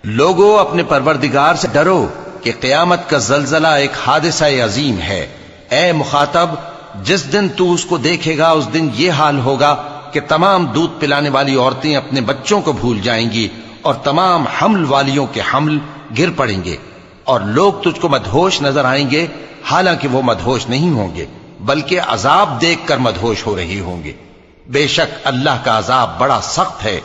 لوگو اپنے پروردگار سے ڈرو کہ قیامت کا زلزلہ ایک حادثہ عظیم ہے۔ اے مخاطب، جس دن تو اس کو دیکھے گا اس دن یہ حال ہوگا کہ تمام دودھ پلانے والی عورتیں اپنے بچوں کو بھول جائیں گی اور تمام حمل والیوں کے حمل گر پڑیں گے، اور لوگ تجھ کو مدہوش نظر آئیں گے، حالانکہ وہ مدہوش نہیں ہوں گے بلکہ عذاب دیکھ کر مدہوش ہو رہے ہوں گے۔ بے شک اللہ کا عذاب بڑا سخت ہے۔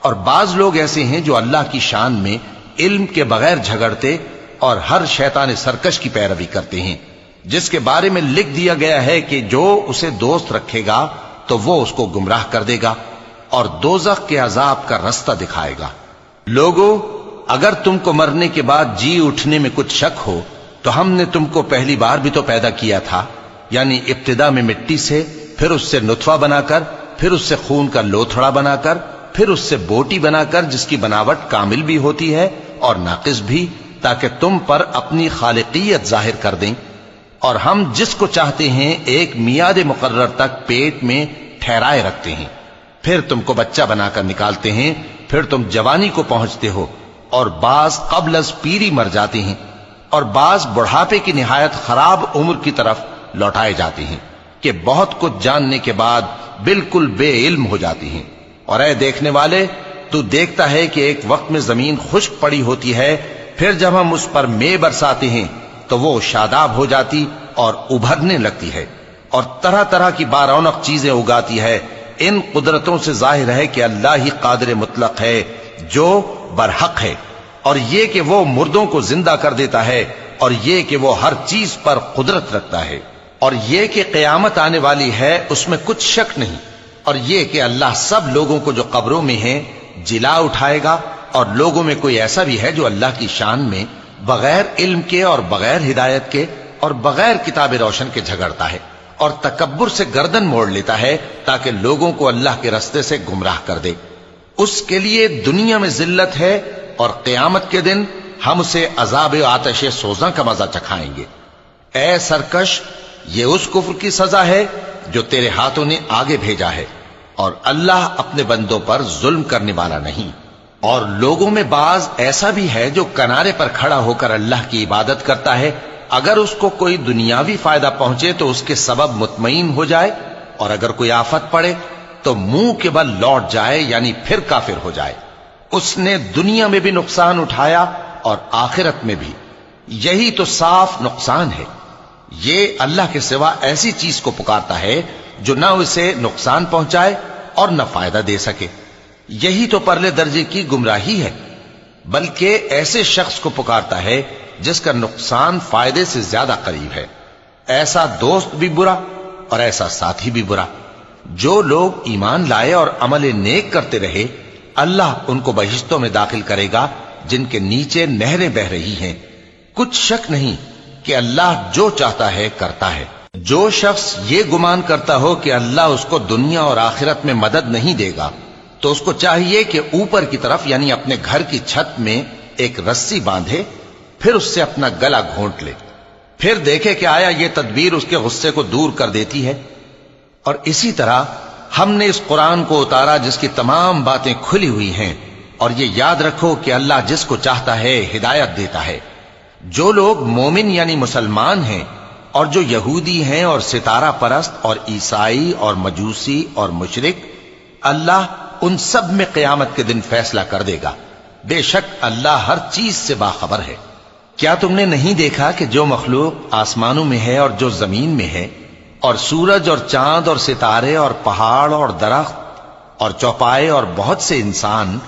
اور بعض لوگ ایسے ہیں جو اللہ کی شان میں علم کے بغیر جھگڑتے اور ہر شیطان سرکش کی پیروی کرتے ہیں، جس کے بارے میں لکھ دیا گیا ہے کہ جو اسے دوست رکھے گا تو وہ اس کو گمراہ کر دے گا اور دوزخ کے عذاب کا رستہ دکھائے گا۔ لوگو، اگر تم کو مرنے کے بعد جی اٹھنے میں کچھ شک ہو تو ہم نے تم کو پہلی بار بھی تو پیدا کیا تھا، یعنی ابتدا میں مٹی سے، پھر اس سے نطفہ بنا کر، پھر اس سے خون کا لوتھڑا بنا کر، پھر اس سے بوٹی بنا کر، جس کی بناوٹ کامل بھی ہوتی ہے اور ناقص بھی، تاکہ تم پر اپنی خالقیت ظاہر کر دیں۔ اور ہم جس کو چاہتے ہیں ایک میعاد مقرر تک پیٹ میں ٹھہرائے رکھتے ہیں، پھر تم کو بچہ بنا کر نکالتے ہیں، پھر تم جوانی کو پہنچتے ہو، اور بعض قبل از پیری مر جاتے ہیں، اور بعض بڑھاپے کی نہایت خراب عمر کی طرف لوٹائے جاتے ہیں کہ بہت کچھ جاننے کے بعد بالکل بے علم ہو جاتی ہیں۔ اور اے دیکھنے والے، تو دیکھتا ہے کہ ایک وقت میں زمین خشک پڑی ہوتی ہے، پھر جب ہم اس پر مے برساتے ہیں تو وہ شاداب ہو جاتی اور ابھرنے لگتی ہے اور طرح طرح کی بارونق چیزیں اگاتی ہے۔ ان قدرتوں سے ظاہر ہے کہ اللہ ہی قادر مطلق ہے جو برحق ہے، اور یہ کہ وہ مردوں کو زندہ کر دیتا ہے، اور یہ کہ وہ ہر چیز پر قدرت رکھتا ہے، اور یہ کہ قیامت آنے والی ہے اس میں کچھ شک نہیں، اور یہ کہ اللہ سب لوگوں کو جو قبروں میں ہیں جلا اٹھائے گا، اور لوگوں میں کوئی ایسا بھی ہے جو اللہ کی شان میں بغیر علم کے اور بغیر ہدایت کے اور بغیر کتاب روشن کے جھگڑتا ہے اور تکبر سے گردن موڑ لیتا ہے تاکہ لوگوں کو اللہ کے رستے سے گمراہ کر دے۔ اس کے لیے دنیا میں ذلت ہے، اور قیامت کے دن ہم اسے عذاب آتش سوزاں کا مزہ چکھائیں گے۔ اے سرکش، یہ اس کفر کی سزا ہے جو تیرے ہاتھوں نے آگے بھیجا ہے، اور اللہ اپنے بندوں پر ظلم کرنے والا نہیں۔ اور لوگوں میں بعض ایسا بھی ہے جو کنارے پر کھڑا ہو کر اللہ کی عبادت کرتا ہے، اگر اس کو کوئی دنیاوی فائدہ پہنچے تو اس کے سبب مطمئن ہو جائے، اور اگر کوئی آفت پڑے تو منہ کے بل لوٹ جائے، یعنی پھر کافر ہو جائے۔ اس نے دنیا میں بھی نقصان اٹھایا اور آخرت میں بھی، یہی تو صاف نقصان ہے۔ یہ اللہ کے سوا ایسی چیز کو پکارتا ہے جو نہ اسے نقصان پہنچائے اور نہ فائدہ دے سکے، یہی تو پرلے درجے کی گمراہی ہے۔ بلکہ ایسے شخص کو پکارتا ہے جس کا نقصان فائدے سے زیادہ قریب ہے۔ ایسا دوست بھی برا اور ایسا ساتھی بھی برا۔ جو لوگ ایمان لائے اور عمل نیک کرتے رہے، اللہ ان کو بہشتوں میں داخل کرے گا جن کے نیچے نہریں بہ رہی ہیں۔ کچھ شک نہیں کہ اللہ جو چاہتا ہے کرتا ہے۔ جو شخص یہ گمان کرتا ہو کہ اللہ اس کو دنیا اور آخرت میں مدد نہیں دے گا، تو اس کو چاہیے کہ اوپر کی طرف یعنی اپنے گھر کی چھت میں ایک رسی باندھے، پھر اس سے اپنا گلا گھونٹ لے، پھر دیکھے کہ آیا یہ تدبیر اس کے غصے کو دور کر دیتی ہے۔ اور اسی طرح ہم نے اس قرآن کو اتارا جس کی تمام باتیں کھلی ہوئی ہیں، اور یہ یاد رکھو کہ اللہ جس کو چاہتا ہے ہدایت دیتا ہے۔ جو لوگ مومن یعنی مسلمان ہیں اور جو یہودی ہیں اور ستارہ پرست اور عیسائی اور مجوسی اور مشرک، اللہ ان سب میں قیامت کے دن فیصلہ کر دے گا۔ بے شک اللہ ہر چیز سے باخبر ہے۔ کیا تم نے نہیں دیکھا کہ جو مخلوق آسمانوں میں ہے اور جو زمین میں ہے، اور سورج اور چاند اور ستارے اور پہاڑ اور درخت اور چوپائے اور بہت سے انسان